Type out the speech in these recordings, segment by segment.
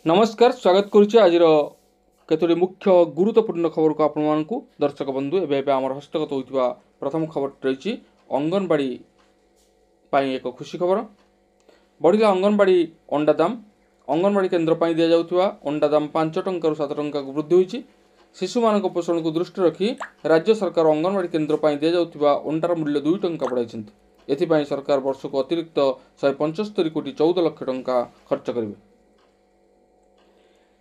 नमस्कार स्वागत करुच्ची आज केतोटी मुख्य गुरुत्वपूर्ण खबर को आपण दर्शक बंधु एवं आम हस्तगत होता प्रथम खबर रही अंगनवाड़ी एक खुशी खबर बढ़ला अंगनवाड़ी अंडा दाम अंगनवाड़ी केन्द्र पर दि जाऊा अंडा दाम 5 टंका 7 टंका वृद्धि होती शिशु मान पोषण को दृष्टि रखी राज्य सरकार अंगनवाड़ी केन्द्र पर दि जाऊा अंडार मूल्य 2 टंका बढ़ाई एथपाई सरकार वर्ष को अतिरिक्त 175 कोटी 14 लाख टंका खर्च करेंगे।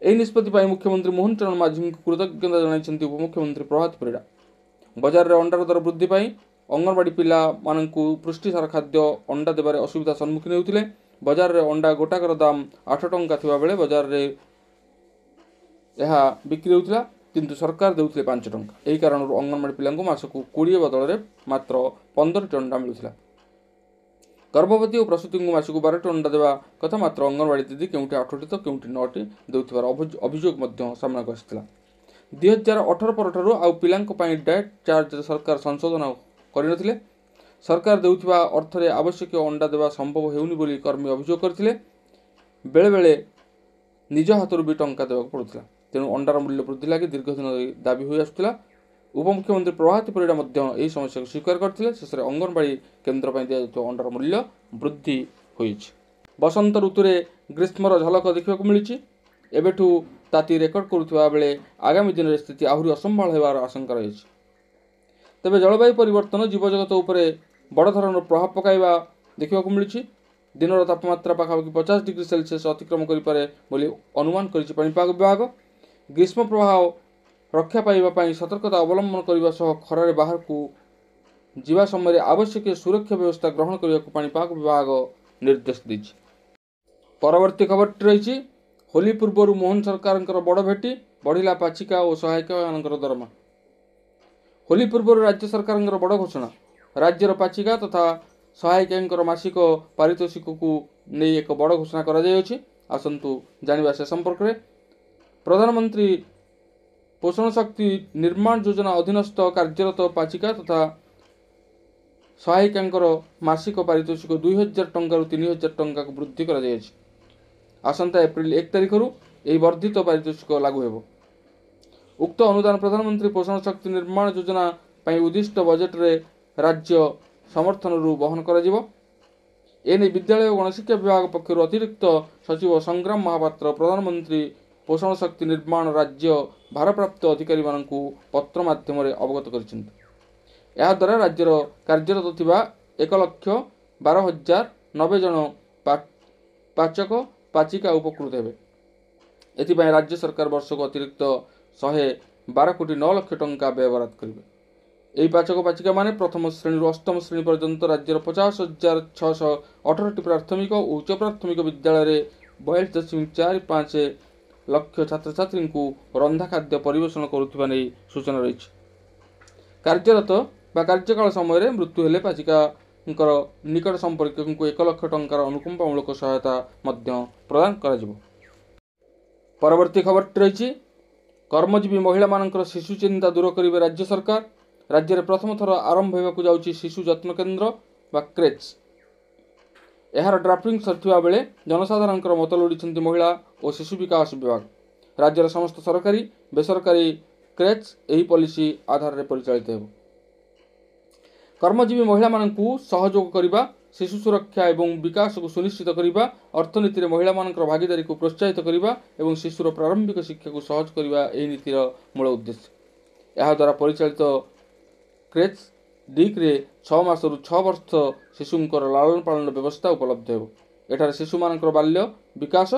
ଏହି ନିଷ୍ପତ୍ତି ପାଇଁ ମୁଖ୍ୟମନ୍ତ୍ରୀ ମୋହନ ଚରଣ ମାଝୀଙ୍କୁ କୃତଜ୍ଞତା ଜଣାଇଛନ୍ତି ଉପମୁଖ୍ୟମନ୍ତ୍ରୀ ପ୍ରଭାତ ପରିଡ଼ା। ବଜାରରେ ଅଣ୍ଡାର ଦର ବୃଦ୍ଧି ପାଇଁ ଅଙ୍ଗନବାଡ଼ି ପିଲାମାନଙ୍କୁ ପୃଷ୍ଟିସାର ଖାଦ୍ୟ ଅଣ୍ଡା ଦେବାରେ ଅସୁବିଧା ସମ୍ମୁଖୀନ ହେଉଥିଲେ। ବଜାରରେ ଅଣ୍ଡା ଗୋଟାକର ଦାମ 8 ଟଙ୍କା ଥିବାବେଳେ ବଜାରରେ ଏହା ବିକ୍ରି ହେଉଥିଲା, କିନ୍ତୁ ସରକାର ଦେଉଥିଲେ 5 ଟଙ୍କା। ଏହି କାରଣରୁ ଅଙ୍ଗନବାଡ଼ି ପିଲାଙ୍କୁ ମାସକୁ 20 ବଦଳରେ ମାତ୍ର 15ଟି ଅଣ୍ଡା ମିଳୁଥିଲା। गर्भवती और प्रसूति को मासक 12टी अंडा देवा कथा मात्र अंगनवाड़ी दीदी केउठी 8टी तो केउठी 9टी देउथिबार अभियोग सामना को आसिथिला। 2018 परठारु आउ पिलांक पई डाएट चार्ज सरकार संशोधन करिनथिले। सरकार देउथिबा अर्थरे आवश्यक अंडा देवा संभव हेउनी बोली कर्मी अभियोग करथिले। बेले बेले निज हाथरु भी टंका देवा पड़ुथिला। तेणु अंडार मूल्य वृद्धि लागि दीर्घदिन दाबी होई आसुथिला। उपमुख्यमंत्री प्रभात परिड़ा यह समस्या को स्वीकार करते शेष में अंगनवाड़ी केन्द्र पर दि जाऊँ अंडार मूल्य वृद्धि होइछि। बसंत ऋतु में ग्रीष्मर झलक देखा मिली एवं ताती रेकर्ड करुवा बेले आगामी दिन में स्थिति आहरी असंभाल होवार आशंका रही। तेज जलवायु परिवर्तन जीवजगत उपरे बड़ धरण प्रभाव पकाइबा देखा मिली। दिन तापमात्रा पाखापाखि 50 डिग्री सेल्सियस अतिक्रम करें अनुमान करिछि पाणीपाग विभाग। ग्रीष्म प्रभाव रक्षा पाइबापी सतर्कता अवलंबन करने सह खरारे बाहर को जीवा समय आवश्यक सुरक्षा व्यवस्था ग्रहण करने को पाणीपाग विभाग निर्देश देछि। परवर्ती खबर रही होली पूर्व मोहन सरकार बड़ भेटी बढ़ला पाचिका और सहायिका दरमा। होली पूर्व राज्य सरकार बड़ घोषणा राज्यर पाचिका तथा सहायिका मासिक पारितोषिक को नहीं एक बड़ घोषणा कर आसतु जानिबा से संपर्क में। प्रधानमंत्री पोषण शक्ति निर्माण योजना अधीनस्थ कार्यरत पाचिका तथा सहायिका मासिक पारितोषिक 2000 टंका 3000 टंका को वृद्धि कर आसंता एप्रिल 1 तारिख यह वर्धित पारितोषिक लागू हेब। उक्त अनुदान प्रधानमंत्री पोषण शक्ति निर्माण योजना उद्दिष्ट बजेट रे राज्य समर्थन बहन कर एने विद्यालय और गणशिक्षा विभाग पक्षर अतिरिक्त सचिव संग्राम महापात्र प्रधानमंत्री पोषण शक्ति निर्माण राज्य भारप्राप्त अधिकारी मानू पत्र माध्यम अवगत कर राज्यर कार्यरत थिबा 1,12,090 जन पाचक पाचिका उपकृत हेबे। एथिपाई राज्य सरकार वर्ष को अतिरिक्त 112 कोटी 9 लाख टंका व्यवहार करेंगे। यही पाचक पाचिका माने प्रथम श्रेणी अष्टम श्रेणी पर्यंत राज्यर 50,618 प्राथमिक और उच्च प्राथमिक विद्यालय 42.45 लक्ष छात्र छात्री को रंधा खाद्य परिवेषण करुवा नहीं सूचना रही। कार्यरत कार्यकाल समय मृत्यु हेले पाचिका निकट संपर्क को 1 लाख टंकार अनुकंपामूलक सहायता प्रदान कर। परवर्ती खबर रही कर्मजीवी महिला मानकर शिशु चिंता दूर करेंगे राज्य सरकार। राज्य में प्रथम थर आरंभ होगा जाऊँगी शिशु जत्न केन्द्र बा क्रेच। यार ड्राफ्टिंग सरिथिबा बेले जनसाधारण मत लोड़ी महिला और शिशु विकास विभाग। राज्यर समस्त सरकारी बेसरकारी क्रेच यही पॉलिसी आधार में परिचालित हो। कर्मजीवी महिला मानू सहयोग करने शिशु सुरक्षा एवं विकास को सुनिश्चित करने अर्थनीति में महिला भागीदारी को प्रोत्साहित करने और शिशुर प्रारंभिक शिक्षा को सहज करने यह नीतिर मूल उद्देश्य। यह द्वारा परिचालित क्रेच डिक्रे 6 मासरू 6 वर्ष शिशुंकर लालन पालन व्यवस्था उपलब्ध हो। एठार शिशु मानकर बाल्य विकास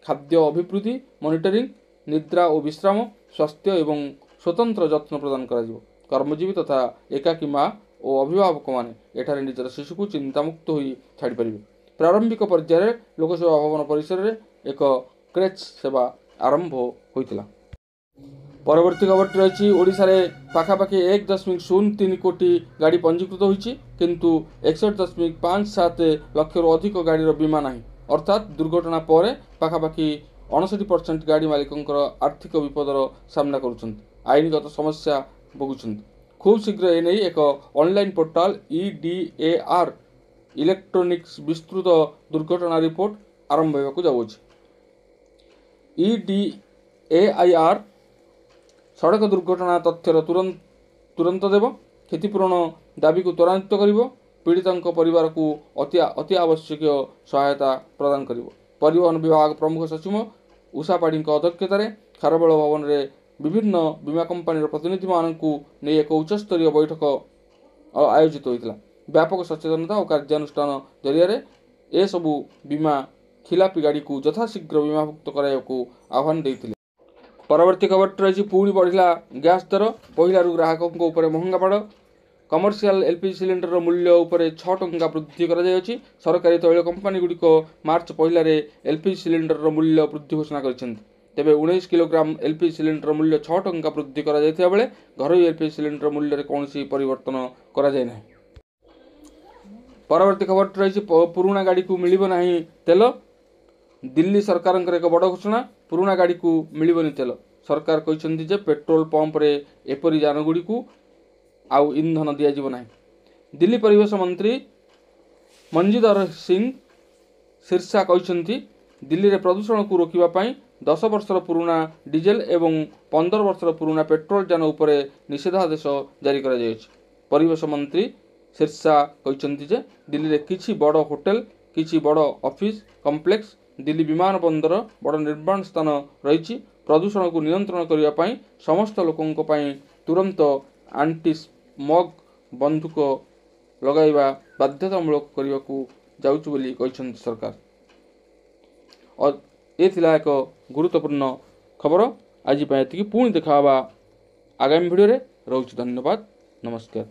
खाद्य अभिवृद्धि मॉनिटरिंग निद्रा और विश्राम स्वास्थ्य एवं स्वतंत्र जत्न प्रदान कर। कर्मजीवी तथा एकाकी माँ और अभिभावक माने एठारे निजर शिशु को चिंतामुक्त हो छाड़ पारे। प्रारंभिक पर्यायर लोकसेवा भवन परिसर में एक क्रेच सेवा आरंभ होता। परवर्ती खबर रही ओडिशा रे पाखापाखि 1.03 कोटी गाड़ी पंजीकृत होती किंतु 61.57 लाख अधिक गाड़ी बीमा नहीं अर्थात दुर्घटना पर पाखापाखि 59% गाड़ी मालिकंकर आर्थिक विपदर सामना कर आईनगत समस्या भोगुंट। खूब शीघ्र एने एक ऑनलाइन पोर्टाल EDAR इलेक्ट्रोनिक्स विस्तृत दुर्घटना रिपोर्ट आरंभ होगा जाऊँगी। EDAIR सड़क दुर्घटना तथ्यर तुरंत देव क्षतिपूरण दाबी को त्वरान्वित कर पीड़ितों परिवार को अति आवश्यक सहायता प्रदान कर परिवहन विभाग प्रमुख सचिव उषा पाढ़ी अध्यक्षतार खारबेल भवन में विभिन्न बीमा कंपानी प्रतिनिधि मानू नहीं एक उच्चस्तरीय बैठक आयोजित होता व्यापक सचेतनता और कार्यानुष्ठान जरिया ए सबू बीमा खिलापी गाड़ी को यथाशीघ्र बीमाभुक्त कराया आह्वान देते। परवर्ती खबर रही पुणी बढ़ला गैस दर पहिलू ग्राहकों उपर महंगा बाड़ कमर्शियल एलपीजी सिलिंडर मूल्य उपर 6 टंका वृद्धि कर सरकारी तैल कंपानी गुड़िक मार्च पहलार एलपीजी सिलिंडर मूल्य वृद्धि घोषणा कर तेबे 19 किलोग्राम एलपीजी सिलिंडर मूल्य 6 टंका वृद्धि कर बेले घरोई एलपीजी सिलिंडर मूल्य कौन परिवर्तन कर। परवर्ती खबर रही पुराणा गाड़ी को मिलिबो नाही तेल दिल्ली सरकार एक बड़ घोषणा पुराणा गाड़ी को मिलिबोनी तेल सरकार कहते जे पेट्रोल पंप रे एपरी जानगुड़ी को आउ इंधन दिज्व ना। दिल्ली परिवेश मंत्री मंजीधर सिंह सिरसा कहते दिल्ली रे प्रदूषण को रोकने 10 वर्षर पुराणा डीजेल एवं 15 वर्षर पुराणा पेट्रोल यान उपर निषेधादेश जारी कर परिवेश मंत्री सिरसा कहते जे दिल्ली रे किछि बड़ होटेल किछि बड़ ऑफिस कॉम्प्लेक्स दिल्ली विमान बंदर बड़ निर्माण स्थान रही प्रदूषण को नियंत्रण करने समस्त लोकों तुरंत आंटी स्मग बंधुक लगाइबा बाध्यतामूलक करने को जाउछु बोली कहछन्ति सरकार। और ये थिला एक गुरुत्वपूर्ण खबर आज पुणी देखा आगामी वीडियो रे। रोच धन्यवाद नमस्कार।